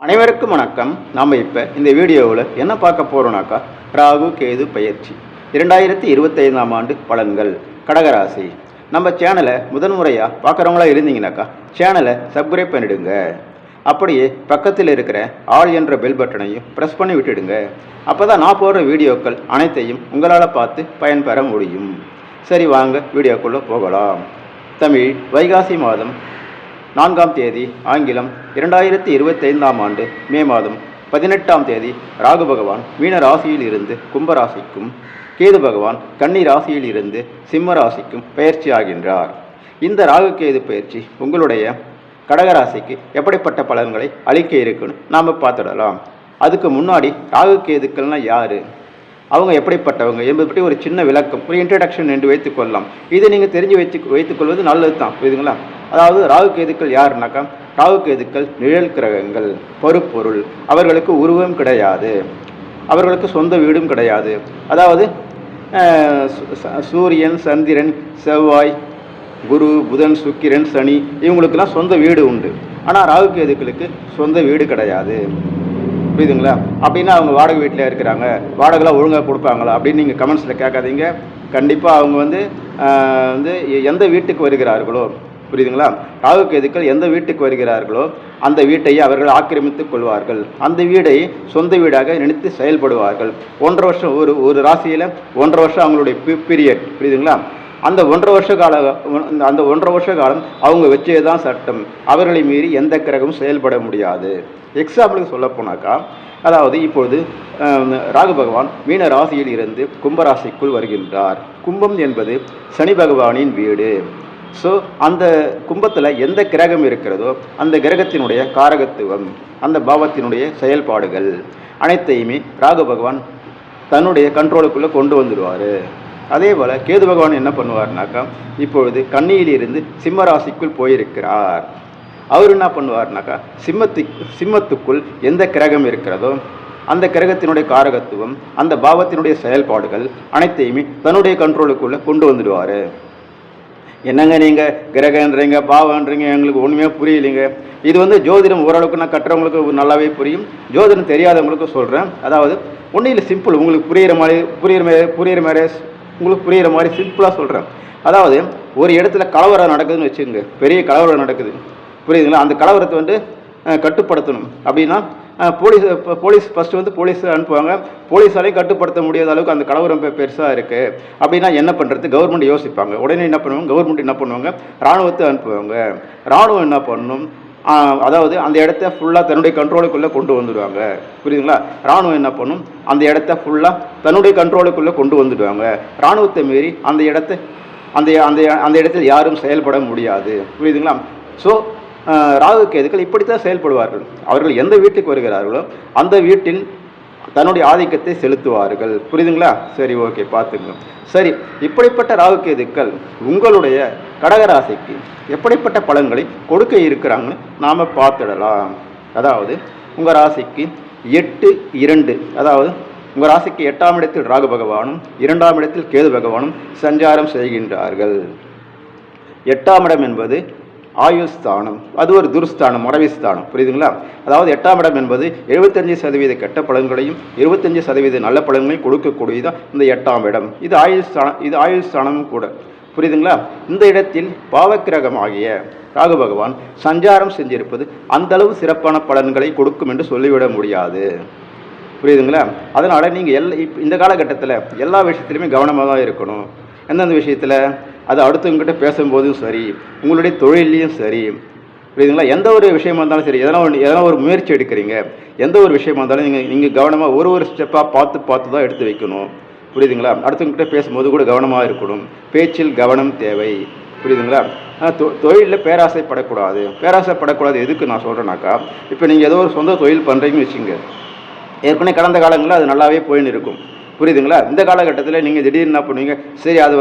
அனைவருக்கும் வணக்கம். நாம் இப்போ இந்த வீடியோவில் என்ன பார்க்க போகிறோம்னாக்கா, ராகு கேது பயிற்சி 2025ஆம் ஆண்டு பலன்கள் கடகராசி. நம்ம சேனலை முதன்முறையாக பார்க்குறவங்களா இருந்தீங்கன்னாக்கா சேனலை சப்ஸ்கிரைப் பண்ணிவிடுங்க. அப்படியே பக்கத்தில் இருக்கிற ஆல் என்ற பெல் பட்டனையும் ப்ரெஸ் பண்ணி விட்டுடுங்க. அப்போ தான் நான் போடுற வீடியோக்கள் அனைத்தையும் உங்களால் பார்த்து பயன்பெற முடியும். சரி, வாங்க வீடியோக்குள்ளே போகலாம். தமிழ் வைகாசி மாதம் 4ஆம் தேதி, ஆங்கிலம் 2025ஆம் ஆண்டு மே மாதம் 18ஆம் தேதி ராகு பகவான் மீன ராசியில் இருந்து கும்பராசிக்கும், கேது பகவான் கன்னி ராசியில் இருந்து சிம்ம ராசிக்கும் பயிற்சி ஆகின்றார். இந்த ராகு கேது பயிற்சி உங்களுடைய கடகராசிக்கு எப்படிப்பட்ட பலன்களை அளிக்க இருக்குன்னு நாம் பார்த்துடலாம். அதுக்கு முன்னாடி ராகு கேதுக்கள்னா யார், அவங்க எப்படிப்பட்டவங்க என்பது பற்றி ஒரு சின்ன விளக்கம், ஒரு இன்ட்ரடக்ஷன் என்று வைத்துக்கொள்ளலாம். இதை நீங்கள் தெரிஞ்சு வைத்துக்கொள்வது நல்லது தான், புரியுதுங்களா? அதாவது ராகு கேதுக்கள் யாருனாக்கா, ராகு கேதுக்கள் நிழல் கிரகங்கள், பருப்பொருள். அவர்களுக்கு உருவம் கிடையாது, அவர்களுக்கு சொந்த வீடும் கிடையாது. அதாவது சூரியன், சந்திரன், செவ்வாய், குரு, புதன், சுக்கிரன், சனி இவங்களுக்கெல்லாம் சொந்த வீடு உண்டு. ஆனால் ராகு கேதுக்களுக்கு சொந்த வீடு கிடையாது, புரியுதுங்களா? அப்படின்னா அவங்க வாடகை வீட்டில் இருக்கிறாங்க, வாடகைலாம் ஒழுங்காக கொடுப்பாங்களா அப்படின்னு நீங்கள் கமெண்ட்ஸில் கேட்காதீங்க. கண்டிப்பாக அவங்க வந்து எந்த வீட்டுக்கு வருகிறார்களோ, புரியுதுங்களா, ராகு கேதுக்கள் எந்த வீட்டுக்கு வருகிறார்களோ அந்த வீட்டை அவர்கள் ஆக்கிரமித்துக் கொள்வார்கள். அந்த வீடை சொந்த வீடாக நினைத்து செயல்படுவார்கள். 1.5 வருஷம், ஒரு ராசியில் 1.5 வருஷம் அவங்களுடைய பீரியட், புரியுதுங்களா? அந்த 1.5 வருஷ காலம் அவங்க வச்சே தான் சட்டம். அவர்களை மீறி எந்த கிரகமும் செயல்பட முடியாது. எக்ஸாம்பிளுக்கு சொல்ல போனாக்கா, அதாவது இப்பொழுது ராகு பகவான் மீன ராசியில் இருந்து கும்பராசிக்குள் வருகின்றார். கும்பம் என்பது சனி பகவானின் வீடு. ஸோ அந்த கும்பத்தில் எந்த கிரகம் இருக்கிறதோ அந்த கிரகத்தினுடைய காரகத்துவம், அந்த பாவத்தினுடைய செயல்பாடுகள் அனைத்தையுமே ராகு பகவான் தன்னுடைய கண்ட்ரோலுக்குள்ளே கொண்டு வந்துடுவார். அதே போல் கேது பகவான் என்ன பண்ணுவார்னாக்கா, இப்பொழுது கன்னியிலிருந்து சிம்ம ராசிக்குள் போயிருக்கிறார். அவர் என்ன பண்ணுவார்னாக்கா, சிம்மத்துக்குள் எந்த கிரகம் இருக்கிறதோ அந்த கிரகத்தினுடைய காரகத்துவம், அந்த பாவத்தினுடைய செயல்பாடுகள் அனைத்தையுமே தன்னுடைய கண்ட்ரோலுக்குள்ளே கொண்டு வந்துடுவார். என்னங்க நீங்கள் கிரகன்றீங்க, பாவன்றீங்க, எங்களுக்கு ஒன்றுமே புரியலைங்க. இது ஜோதிடம் ஓரளவுக்கு நான் கட்டுறவங்களுக்கு நல்லாவே புரியும், ஜோதிடம் தெரியாதவங்களுக்கு சொல்கிறேன். அதாவது ஒன்றும் இல்லை, சிம்பிள், உங்களுக்கு புரிகிற மாதிரி சிம்பிளாக சொல்கிறேன். அதாவது ஒரு இடத்துல கலவரம் நடக்குதுன்னு வச்சுக்கோங்க, பெரிய கலவரம் நடக்குது, புரியுதுங்களா? அந்த கலவரத்தை கட்டுப்படுத்தணும் அப்படின்னா போலீஸ் ஃபஸ்ட்டு போலீஸ் அனுப்புவாங்க. போலீஸாலையும் கட்டுப்படுத்த முடியாத அளவுக்கு அந்த கலவரம் பெருசாக இருக்குது அப்படின்னா என்ன பண்ணுறது, கவர்மெண்ட் யோசிப்பாங்க. உடனே என்ன பண்ணுவாங்க, கவர்மெண்ட் என்ன பண்ணுவாங்க, இராணுவத்தை அனுப்புவாங்க. இராணுவம் என்ன பண்ணணும், அதாவது அந்த இடத்த ஃபுல்லாக தன்னுடைய கண்ட்ரோலுக்குள்ளே கொண்டு வந்துடுவாங்க, புரியுதுங்களா? இராணுவம் என்ன பண்ணும், அந்த இடத்த ஃபுல்லாக தன்னுடைய கண்ட்ரோலுக்குள்ளே கொண்டு வந்துடுவாங்க. இராணுவத்தை மீறி அந்த இடத்தில் யாரும் செயல்பட முடியாது, புரியுதுங்களா? ஸோ ராகு கேதுக்கள் இப்படித்தான் செயல்படுவார்கள். அவர்கள் எந்த வீட்டுக்கு வருகிறார்களோ அந்த வீட்டில் தன்னுடைய ஆதிக்கத்தை செலுத்துவார்கள், புரியுதுங்களா? சரி, ஓகே, பார்த்துங்க. சரி, இப்படிப்பட்ட ராகு கேதுக்கள் உங்களுடைய கடகராசிக்கு எப்படிப்பட்ட பலன்களை கொடுக்க இருக்கிறாங்கன்னு நாம் பார்த்துடலாம். அதாவது உங்கள் ராசிக்கு 8-2, அதாவது உங்கள் ராசிக்கு 8ஆம் இடத்தில் ராகு பகவானும் 2ஆம் இடத்தில் கேது பகவானும் சஞ்சாரம் செய்கின்றார்கள். 8ஆம் இடம் என்பது ஆயுள் ஸ்தானம், அது ஒரு துர்ஸ்தானம், மறைவு ஸ்தானம், புரியுதுங்களா? அதாவது 8ஆம் இடம் என்பது 75% கெட்ட பலன்களையும் 25% நல்ல பலன்களையும் கொடுக்கக்கூடியதான் இந்த 8ஆம் இடம். இது ஆயுள் ஸ்தானமும் கூட, புரியுதுங்களா? இந்த இடத்தில் பாவக்கிரகமாகிய ராகு பகவான் சஞ்சாரம் செஞ்சிருப்பது அந்த அளவு சிறப்பான பலன்களை கொடுக்கும் என்று சொல்லிவிட முடியாது, புரியுதுங்களா? அதனால் நீங்கள் இந்த காலகட்டத்தில் எல்லா விஷயத்திலுமே கவனமாக தான் இருக்கணும். எந்தெந்த விஷயத்தில், அது அடுத்தவங்ககிட்ட பேசும்போதும் சரி, உங்களுடைய தொழிலையும் சரி, புரியுதுங்களா? எந்த ஒரு விஷயமா இருந்தாலும் சரி, எதனா ஒரு முயற்சி எடுக்கிறீங்க, எந்த ஒரு விஷயமா இருந்தாலும் நீங்கள் கவனமாக ஒரு ஸ்டெப்பாக பார்த்து தான் எடுத்து வைக்கணும், புரியுதுங்களா? அடுத்தவங்ககிட்ட பேசும்போது கூட கவனமாக இருக்கணும். பேச்சில் கவனம் தேவை, புரியுதுங்களா? தொழிலில் பேராசைப்படக்கூடாது. எதுக்கு நான் சொல்கிறேன்னாக்கா, இப்போ நீங்கள் ஏதோ ஒரு சொந்த தொழில் பண்ணுறீங்கன்னு வச்சுங்க, ஏற்கனவே கடந்த காலங்களில் அது நல்லாவே போயின்னு இருக்கும், புரியுதுங்களா? இந்த காலகட்டத்தில் நீங்கள் திடீர்னு என்ன பண்ணுவீங்க, சரி அது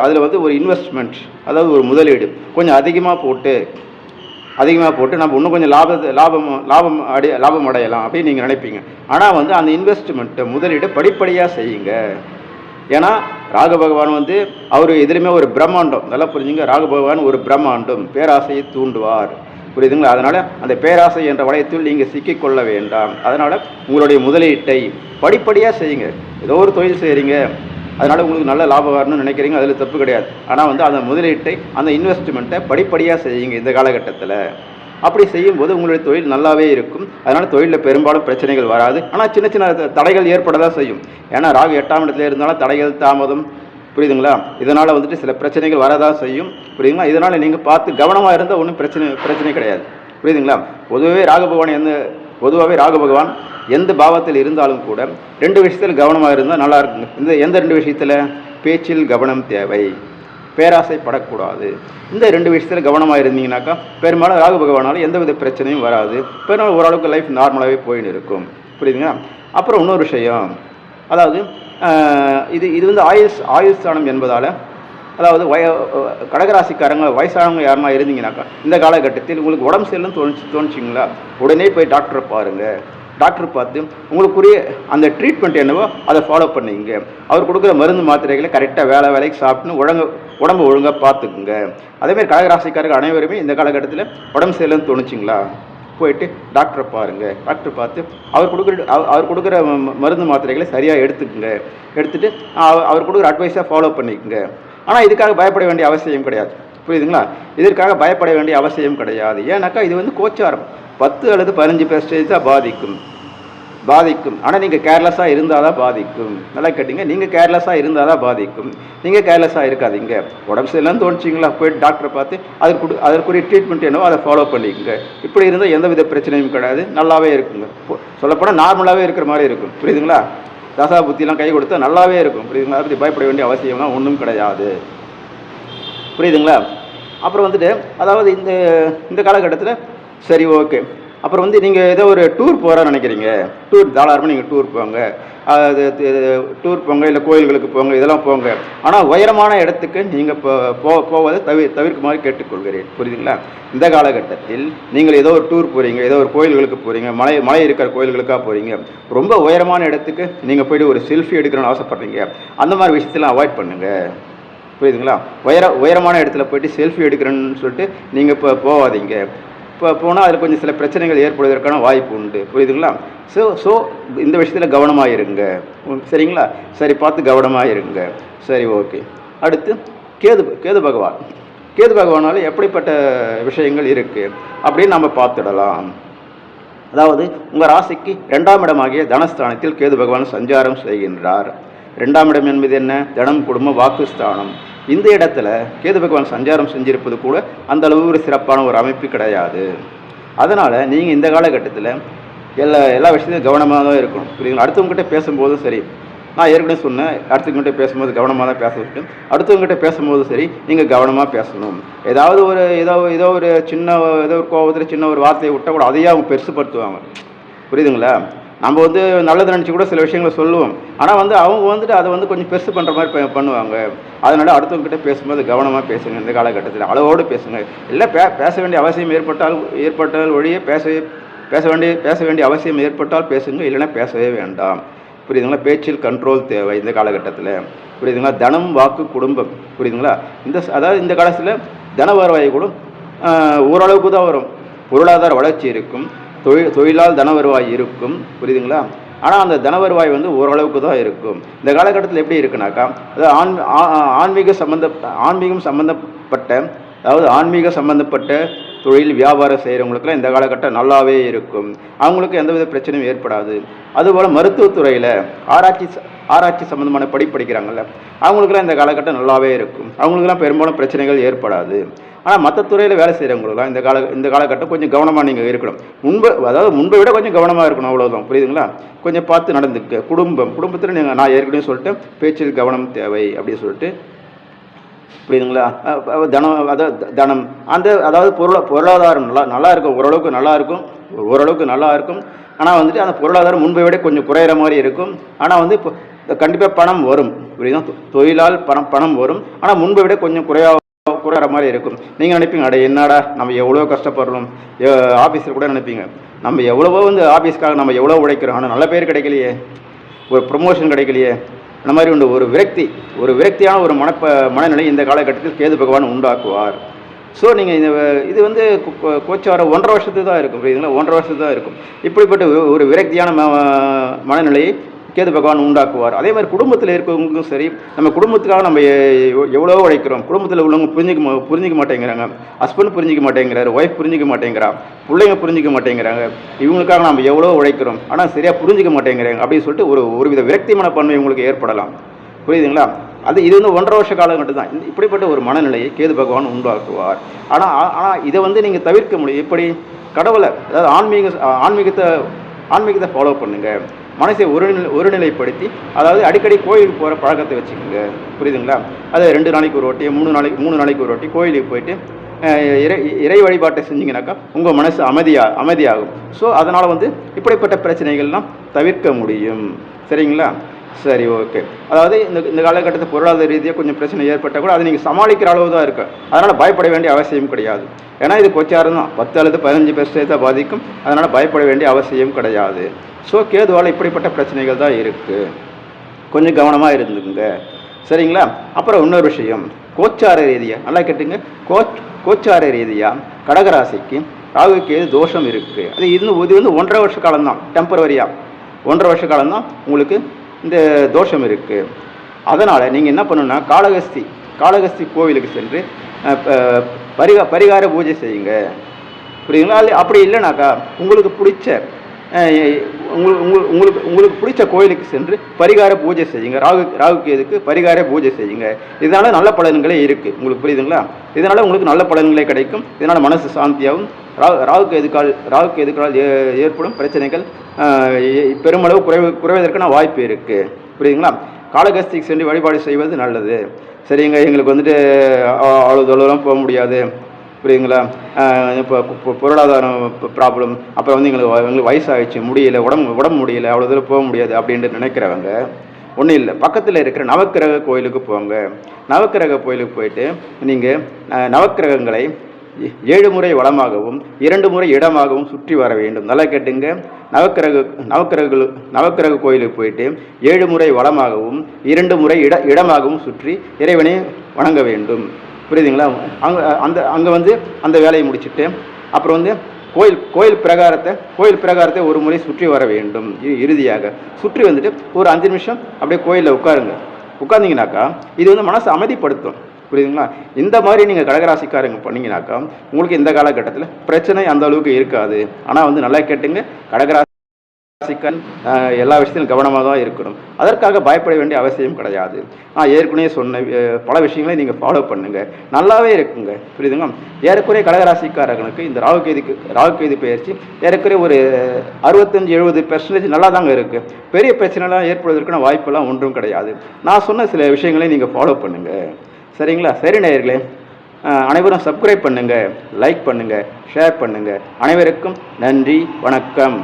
அதில் ஒரு இன்வெஸ்ட்மெண்ட், அதாவது ஒரு முதலீடு கொஞ்சம் அதிகமாக போட்டு நம்ம இன்னும் கொஞ்சம் லாபம் அடையலாம் அப்படின்னு நீங்கள் நினைப்பீங்க. ஆனால் அந்த இன்வெஸ்ட்மெண்ட்டை முதலீடு படிப்படியாக செய்யுங்க. ஏன்னா ராகு பகவான் அவர் எதுலையுமே ஒரு பிரம்மாண்டம், நல்லா புரிஞ்சுங்க. ராகு பகவான் ஒரு பிரம்மாண்டம், பேராசையை தூண்டுவார். புரியுதுங்களா? அதனால் அந்த பேராசை என்ற வளையத்தில் நீங்கள் சிக்கிக்கொள்ள வேண்டாம். அதனால் உங்களுடைய முதலீட்டை படிப்படியாக செய்யுங்க. ஏதோ ஒரு தொழில் செய்கிறீங்க, அதனால் உங்களுக்கு நல்ல லாபம் வரணும்னு நினைக்கிறீங்க, அதில் தப்பு கிடையாது. ஆனால் வந்து அந்த முதலீட்டை, அந்த இன்வெஸ்ட்மெண்ட்டை படிப்படியாக செய்யுங்க இந்த காலகட்டத்தில். அப்படி செய்யும்போது உங்களுடைய தொழில் நல்லாவே இருக்கும். அதனால் தொழிலில் பெரும்பாலும் பிரச்சனைகள் வராது. ஆனால் சின்ன சின்ன தடைகள் ஏற்பட தான் செய்யும். ஏன்னா ராகு 8ஆம் இடத்துல இருந்தாலும் தடைகள், தாமதம், புரியுதுங்களா? இதனால் வந்துட்டு சில பிரச்சனைகள் வரதான் செய்யும். புரியுதுங்களா? இதனால் நீங்கள் பார்த்து கவனமாக இருந்தால் ஒன்றும் பிரச்சனை கிடையாது. புரியுதுங்களா? பொதுவாகவே ராகு பகவான் எந்த பாவத்தில் இருந்தாலும் கூட 2 விஷயத்தில் கவனமாக இருந்தால் நல்லா இருக்குங்க. எந்த 2 விஷயத்தில்? பேச்சில் கவனம் தேவை, பேராசைப்படக்கூடாது. இந்த 2 விஷயத்தில் கவனமாக இருந்தீங்கன்னாக்கா பெரும்பாலும் ராகு பகவானால் எந்தவித பிரச்சனையும் வராது. பெரும்பாலும் ஓரளவுக்கு லைஃப் நார்மலாகவே போயின்னு இருக்கும். புரியுதுங்களா? அப்புறம் இன்னொரு விஷயம், அதாவது இது வந்து ஆயுள் ஸ்தானம் என்பதால், அதாவது கடகராசிக்காரங்க வயசானவங்க யாருமா இருந்தீங்கன்னாக்கா இந்த காலகட்டத்தில் உங்களுக்கு உடம்பு சரியில்லைன்னு தோணுச்சிங்களா, உடனே போய் டாக்டரை பாருங்கள். டாக்டர் பார்த்து உங்களுக்குரிய அந்த ட்ரீட்மெண்ட் என்னவோ அதை ஃபாலோ பண்ணிங்க. அவர் கொடுக்குற மருந்து மாத்திரைகளை கரெக்டாக வேலைக்கு சாப்பிட்டுன்னு உடம்பு ஒழுங்காக பார்த்துக்குங்க. அதேமாதிரி கடகராசிக்காரர்கள் அனைவருமே இந்த காலகட்டத்தில் உடம்பு சரியில்லைன்னு தோணுச்சிங்களா, போயிட்டு டாக்டரை பாருங்கள். டாக்டர் பார்த்து அவர் கொடுக்குற மருந்து மாத்திரைகளை சரியாக எடுத்துகிட்டு அவர் கொடுக்குற அட்வைஸாக ஃபாலோ பண்ணிக்கோங்க. ஆனால் இதுக்காக பயப்பட வேண்டிய அவசியம் கிடையாது. புரியுதுங்களா? இதற்காக பயப்பட வேண்டிய அவசியம் கிடையாது. ஏன்னாக்கா இது வந்து கோச்சாரம் 10 அல்லது 15% தான் பாதிக்கும். ஆனால் நீங்கள் கேர்லெஸ்ஸாக இருந்தால் தான் பாதிக்கும். நல்லா கேட்டீங்க. நீங்கள் கேர்லெஸ்ஸாக இருந்தால் தான் பாதிக்கும். நீங்கள் கேர்லெஸ்ஸாக இருக்காதீங்க. உடம்பு சரியில்லைன்னு தோணுச்சிங்களா, போய்ட்டு டாக்டரை பார்த்து அதற்குரிய ட்ரீட்மெண்ட் என்னவோ அதை ஃபாலோ பண்ணிக்கோங்க. இப்படி இருந்தால் எந்தவித பிரச்சனையும் கிடையாது, நல்லாவே இருக்குங்க. சொல்லப்போனால் நார்மலாகவே இருக்கிற மாதிரி இருக்கும். புரியுதுங்களா? தசா புத்திலாம் கை கொடுத்தா நல்லாவே இருக்கும். புரியுதுங்களா? அதை பற்றி பயப்பட வேண்டிய அவசியம்லாம் ஒன்றும் கிடையாது. புரியுதுங்களா? அப்புறம் வந்துட்டு, அதாவது இந்த காலகட்டத்தில் சரி, ஓகே. அப்புறம் வந்து நீங்கள் ஏதோ ஒரு டூர் போகிறோன்னு நினைக்கிறீங்க. தாராளமாக நீங்கள் டூர் போங்க, இல்லை கோயில்களுக்கு போங்க, இதெல்லாம் போங்க. ஆனால் உயரமான இடத்துக்கு நீங்கள் போவதை தவிர்க்குமாறு கேட்டுக்கொள்கிறேன். புரியுதுங்களா? இந்த காலகட்டத்தில் நீங்கள் ஏதோ ஒரு டூர் போகிறீங்க, ஏதோ ஒரு கோயில்களுக்கு போகிறீங்க, மலை இருக்கிற கோயில்களுக்காக போகிறீங்க, ரொம்ப உயரமான இடத்துக்கு நீங்கள் போய்ட்டு ஒரு செல்ஃபி எடுக்கணும்னு ஆசைப்பட்றீங்க, அந்த மாதிரி விஷயத்தெல்லாம் அவாய்ட் பண்ணுங்கள். புரியுதுங்களா? உயரமான இடத்துல போய்ட்டு செல்ஃபி எடுக்கிறேன்னு சொல்லிட்டு நீங்கள் இப்போ போகாதீங்க. இப்போ போனால் அதில் கொஞ்சம் சில பிரச்சனைகள் ஏற்படுவதற்கான வாய்ப்பு உண்டு. புரியுதுங்களா? ஸோ இந்த விஷயத்தில் கவனமாக இருங்க. சரிங்களா? சரி, பார்த்து கவனமாக இருங்க. சரி, ஓகே. அடுத்து கேது பகவானால் எப்படிப்பட்ட விஷயங்கள் இருக்குது அப்படின்னு நம்ம பார்த்துடலாம். அதாவது உங்கள் ராசிக்கு 2ஆம் இடமாகிய தனஸ்தானத்தில் கேது பகவான் சஞ்சாரம் செய்கின்றார். 2ஆம் இடம் என்பது என்ன? தனம், குடும்ப, வாக்குஸ்தானம். இந்த இடத்துல கேது பகவான் சஞ்சாரம் செஞ்சிருப்பது கூட அந்த அளவு ஒரு சிறப்பான ஒரு அமைப்பு கிடையாது. அதனால் நீங்கள் இந்த காலகட்டத்தில் எல்லா விஷயத்தையும் கவனமாக தான் இருக்கணும். புரியுதுங்களா? அடுத்தவங்ககிட்ட பேசும்போதும் சரி, நான் ஏற்கனவே சொன்னேன், அடுத்தவங்ககிட்ட பேசும்போது கவனமாக தான் பேச விட்டேன். அடுத்தவங்ககிட்ட பேசும்போது சரி, நீங்கள் கவனமாக பேசணும். ஏதோ ஒரு கோபத்தில் சின்ன ஒரு வார்த்தையை விட்டால் கூட அதையே அவங்க பெருசுப்படுத்துவாங்க. புரியுதுங்களா? நம்ம வந்து நல்லது நினச்சி கூட சில விஷயங்களை சொல்லுவோம். ஆனால் வந்து அவங்க வந்துட்டு அதை வந்து கொஞ்சம் பெருசு பண்ணுற மாதிரி பண்ணுவாங்க. அதனால் அடுத்தவங்ககிட்ட பேசும்போது கவனமாக பேசுங்க. இந்த காலகட்டத்தில் அளவோடு பேசுங்க. இல்லை பேச வேண்டிய அவசியம் ஏற்பட்டால் ஒழிய பேச வேண்டிய அவசியம் ஏற்பட்டால் பேசுங்க, இல்லைன்னா பேசவே வேண்டாம். புரியுதுங்களா? பேச்சில் கண்ட்ரோல் தேவை இந்த காலகட்டத்தில். புரியுதுங்களா? தனம், வாக்கு, குடும்பம். புரியுதுங்களா? அதாவது இந்த காலத்தில் தன வருவாய் கூட ஓரளவுக்கு தான் வரும். பொருளாதார வளர்ச்சி இருக்கும், தொழிலால் தன வருவாய் இருக்கும். புரியுதுங்களா? ஆனால் அந்த தன வருவாய் வந்து ஓரளவுக்கு தான் இருக்கும். இந்த காலகட்டத்தில் எப்படி இருக்குனாக்கா, அதாவது ஆன்மீக சம்பந்தப்பட்ட தொழில் வியாபாரம் செய்கிறவங்களுக்குலாம் இந்த காலகட்டம் நல்லாவே இருக்கும். அவங்களுக்கு எந்தவித பிரச்சனையும் ஏற்படாது. அதுபோல் மருத்துவத்துறையில் ஆராய்ச்சி சம்மந்தமான படிக்கிறாங்கல்ல, அவங்களுக்குலாம் இந்த காலகட்டம் நல்லாவே இருக்கும். அவங்களுக்குலாம் பெரும்பாலும் பிரச்சனைகள் ஏற்படாது. ஆனால் மற்ற துறையில் வேலை செய்கிறவங்களுக்குலாம் இந்த காலகட்டம் கொஞ்சம் கவனமாக நீங்கள் இருக்கணும். முன்பை விட கொஞ்சம் கவனமாக இருக்கணும், அவ்வளோதான். புரியுதுங்களா? கொஞ்சம் பார்த்து நடந்துக்க. குடும்பத்தில் நான் ஏற்கனவே சொல்லிட்டேன், பேச்சில் கவனம் தேவை அப்படின்னு சொல்லிட்டு. புரியுதுங்களா? தனம் அதாவது பொருளாதாரம் நல்லா இருக்கும், ஓரளவுக்கு நல்லா இருக்கும். ஆனால் வந்துட்டு அந்த பொருளாதாரம் முன்பை விட கொஞ்சம் குறையிற மாதிரி இருக்கும். ஆனால் வந்து இப்போ கண்டிப்பாக பணம் வரும். புரியுதுங்களா? தொழிலால் பணம் வரும். ஆனால் முன்பை விட கொஞ்சம் குறையிற மாதிரி இருக்கும். நீங்கள் நினைப்பீங்க, என்னடா நம்ம எவ்வளோ கஷ்டப்படுறோம், ஆஃபீஸில் கூட நினைப்பீங்க, நம்ம எவ்வளவோ வந்து ஆஃபீஸ்க்காக நம்ம எவ்வளோ உழைக்கிறோம், ஆனால் நல்ல பேர் கிடைக்கலையே, ஒரு ப்ரமோஷன் கிடைக்கலையே. அந்த மாதிரி உண்டு ஒரு விரக்தியான ஒரு மனநிலை இந்த காலகட்டத்தில் கேது பகவான் உண்டாக்குவார். ஸோ நீங்கள் இது வந்து கோச்சாரம் 1.5 வருஷத்துக்கு தான் இருக்கும், புரியுதுங்களா? 1.5 வருஷத்துக்கு தான் இருக்கும். இப்படிப்பட்ட ஒரு விரக்தியான மனநிலையை கேது பகவான் உண்டாக்குவார். அதே மாதிரி குடும்பத்தில் இருக்கிறவங்களுக்கும் சரி, நம்ம குடும்பத்துக்காக நம்ம எவ்வளோ உழைக்கிறோம், குடும்பத்தில் உள்ளவங்க புரிஞ்சிக்க மாட்டேங்கிறாங்க, ஹஸ்பண்ட் புரிஞ்சிக்க மாட்டேங்கிறாரு, ஒய்ஃப் புரிஞ்சிக்க மாட்டேங்கிறா, பிள்ளைங்க புரிஞ்சிக்க மாட்டேங்கிறாங்க, இவங்களுக்காக நம்ம எவ்வளோ உழைக்கிறோம், ஆனால் சரியாக புரிஞ்சிக்க மாட்டேங்கிறாங்க அப்படின்னு சொல்லிட்டு ஒரு வித விரக்தி மனப்பான்மை உங்களுக்கு ஏற்படலாம், புரியுதுங்களா? இது வந்து 1.5 வருஷ காலகட்டம் தான். இப்படிப்பட்ட ஒரு மனநிலையை கேது பகவான் உண்டாக்குவார். ஆனால் இதை வந்து நீங்கள் தவிர்க்க முடியும். எப்படி? கடவுளை, அதாவது ஆன்மீகத்தை ஃபாலோ பண்ணுங்கள். மனசை ஒருநிலைப்படுத்தி, அதாவது அடிக்கடி கோயிலுக்கு போகிற பழக்கத்தை வச்சுக்கோங்க, புரியுதுங்களா? அது 2 நாளைக்கு ஒரு வாட்டி, 3 நாளைக்கு ஒரு வாட்டி கோயிலுக்கு போயிட்டு இறை வழிபாட்டை செஞ்சிங்கனாக்கா உங்கள் மனசு அமைதியாகும். ஸோ அதனால் வந்து இப்படிப்பட்ட பிரச்சனைகள்லாம் தவிர்க்க முடியும். சரிங்களா? சரி, ஓகே. அதாவது இந்த காலகட்டத்தில் பொருளாதார ரீதியாக கொஞ்சம் பிரச்சனை ஏற்பட்டால் கூட அதை நீங்கள் சமாளிக்கிற அளவு தான் இருக்குது. அதனால் பயப்பட வேண்டிய அவசியம் கிடையாது. ஏன்னா இது கோச்சாரம் தான், 10 அல்லது 15% தான் பாதிக்கும். அதனால் பயப்பட வேண்டிய அவசியம் கிடையாது. ஸோ கேதுவால் இப்படிப்பட்ட பிரச்சனைகள் தான் இருக்குது. கொஞ்சம் கவனமாக இருந்துங்க. சரிங்களா? அப்புறம் இன்னொரு விஷயம், கோச்சார ரீதியாக நல்லா கேட்டுங்க. கோச்சார ரீதியாக கடகராசிக்கு ராகு கேது தோஷம் இருக்குது. இது வந்து 1.5 வருஷ காலம்தான், டெம்பரவரியாக 1.5 வருஷ காலம்தான் உங்களுக்கு இந்த தோஷம் இருக்குது. அதனால் நீங்கள் என்ன பண்ணணுன்னா, காளகஸ்தி கோவிலுக்கு சென்று பரிகார பூஜை செய்யுங்க, புரியுதுங்களா? அப்படி இல்லைனாக்கா உங்களுக்கு பிடிச்ச கோயிலுக்கு சென்று பரிகார பூஜை செய்யுங்க. ராகு கேதுக்கு பரிகார பூஜை செய்யுங்க. இதனால் நல்ல பலன்களே இருக்குது உங்களுக்கு, புரியுதுங்களா? இதனால் உங்களுக்கு நல்ல பலன்களே கிடைக்கும். இதனால் மனசு சாந்தியாகவும் ராகு கேதுக்களால் ஏற்படும் பிரச்சனைகள் பெருமளவு குறைவதற்கான வாய்ப்பு இருக்குது, புரியுதுங்களா? காளகஸ்திக்கு சென்று வழிபாடு செய்வது நல்லது. சரிங்க, எங்களுக்கு வந்துட்டு அவ்வளோ தூரம் போக முடியாது, புரியுதுங்களா? இப்போ பொருளாதாரம் ப்ராப்ளம், அப்புறம் வந்து எங்களுக்கு வயசாகிடுச்சு, முடியல, உடம்பு முடியல, அவ்வளோ தூரம் போக முடியாது அப்படின்ட்டு நினைக்கிறவங்க ஒன்றும் இல்லை, பக்கத்தில் இருக்கிற நவக்கிரக கோயிலுக்கு போங்க. நவக்கிரக கோயிலுக்கு போயிட்டு நீங்கள் நவக்கிரகங்களை 7 முறை வலமாகவும் 2 முறை இடமாகவும் சுற்றி வர வேண்டும். நல்லா கேட்டுங்க. நவக்கிரக கோயிலுக்கு போயிட்டு 7 முறை வலமாகவும் 2 முறை இடமாகவும் சுற்றி இறைவனை வணங்க வேண்டும், புரியுதுங்களா? அங்கே வந்து அந்த வேலையை முடிச்சுட்டு அப்புறம் வந்து கோயில் பிரகாரத்தை ஒரு முறை சுற்றி வர வேண்டும். இறுதியாக சுற்றி வந்துட்டு ஒரு 5 நிமிஷம் அப்படியே கோயிலில் உட்கார்ந்தீங்கனாக்கா இது வந்து மனசை அமைதிப்படுத்தும், புரியுதுங்களா? இந்த மாதிரி நீங்கள் கடகராசிக்காரங்க பண்ணிங்கனாக்கா உங்களுக்கு இந்த காலகட்டத்தில் பிரச்சனை அந்த அளவுக்கு இருக்காது. ஆனால் வந்து நல்லா கேட்டுங்க, கடகராசிக்காரன் எல்லா விஷயத்திலும் கவனமாக தான் இருக்கணும். அதற்காக பயப்பட வேண்டிய அவசியம் கிடையாது. நான் ஏற்கனவே சொன்ன பல விஷயங்களை நீங்கள் ஃபாலோ பண்ணுங்கள், நல்லாவே இருக்குங்க, புரியுதுங்களா? ஏறக்குறைய கடகராசிக்காரர்களுக்கு இந்த ராகு கேது பயிற்சி ஏறக்குறைய ஒரு 65-70% நல்லா தாங்க இருக்குது. பெரிய பிரச்சனைலாம் ஏற்படுவதற்கான வாய்ப்பெல்லாம் ஒன்றும் கிடையாது. நான் சொன்ன சில விஷயங்களை நீங்கள் ஃபாலோ பண்ணுங்கள். சரிங்களா? சரி நேயர்களே, அனைவரும் சப்ஸ்கிரைப் பண்ணுங்கள், லைக் பண்ணுங்கள், ஷேர் பண்ணுங்கள். அனைவருக்கும் நன்றி, வணக்கம்.